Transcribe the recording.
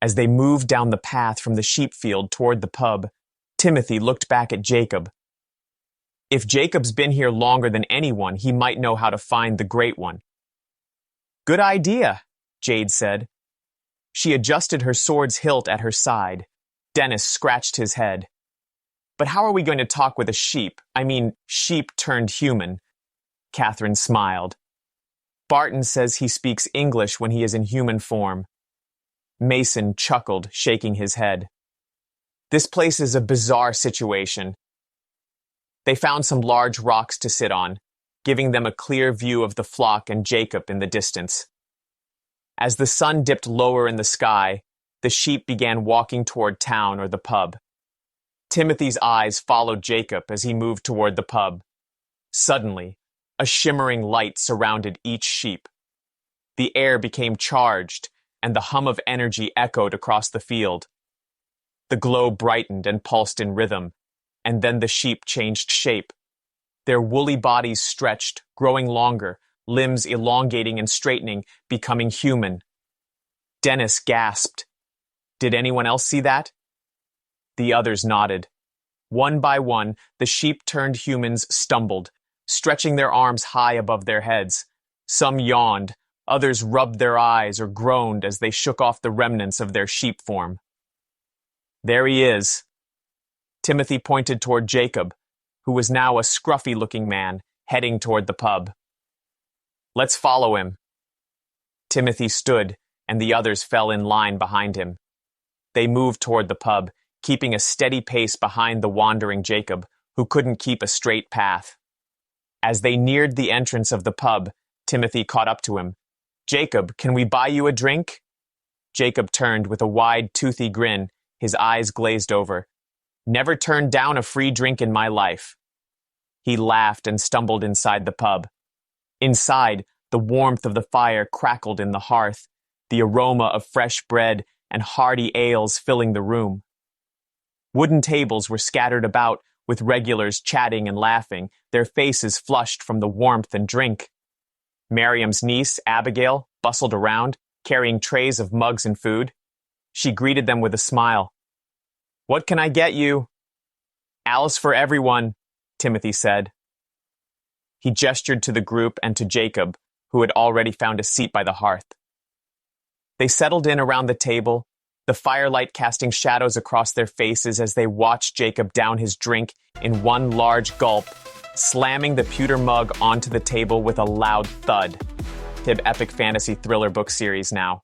As they moved down the path from the sheep field toward the pub, Timothy looked back at Jacob. If Jacob's been here longer than anyone, he might know how to find the Great One. Good idea, Jade said. She adjusted her sword's hilt at her side. Dennis scratched his head. But how are we going to talk with a sheep? I mean, sheep turned human. Catherine smiled. Barton says he speaks English when he is in human form. Mason chuckled, shaking his head. This place is a bizarre situation. They found some large rocks to sit on, giving them a clear view of the flock and Jacob in the distance. As the sun dipped lower in the sky, the sheep began walking toward town or the pub. Timothy's eyes followed Jacob as he moved toward the pub. Suddenly, a shimmering light surrounded each sheep. The air became charged, and the hum of energy echoed across the field. The glow brightened and pulsed in rhythm, and then the sheep changed shape. Their woolly bodies stretched, growing longer, limbs elongating and straightening, becoming human. Dennis gasped. Did anyone else see that? The others nodded. One by one, the sheep-turned humans stumbled, stretching their arms high above their heads. Some yawned, others rubbed their eyes or groaned as they shook off the remnants of their sheep form. There he is. Timothy pointed toward Jacob, who was now a scruffy-looking man, heading toward the pub. Let's follow him. Timothy stood, and the others fell in line behind him. They moved toward the pub, keeping a steady pace behind the wandering Jacob, who couldn't keep a straight path. As they neared the entrance of the pub, Timothy caught up to him. Jacob, can we buy you a drink? Jacob turned with a wide, toothy grin, his eyes glazed over. Never turned down a free drink in my life. He laughed and stumbled inside the pub. Inside, the warmth of the fire crackled in the hearth, the aroma of fresh bread and hearty ales filling the room. Wooden tables were scattered about, with regulars chatting and laughing, their faces flushed from the warmth and drink. Miriam's niece, Abigail, bustled around, carrying trays of mugs and food. She greeted them with a smile. What can I get you? Alice for everyone, Timothy said. He gestured to the group and to Jacob, who had already found a seat by the hearth. They settled in around the table, the firelight casting shadows across their faces as they watched Jacob down his drink in one large gulp, slamming the pewter mug onto the table with a loud thud. Tib epic fantasy thriller book series now.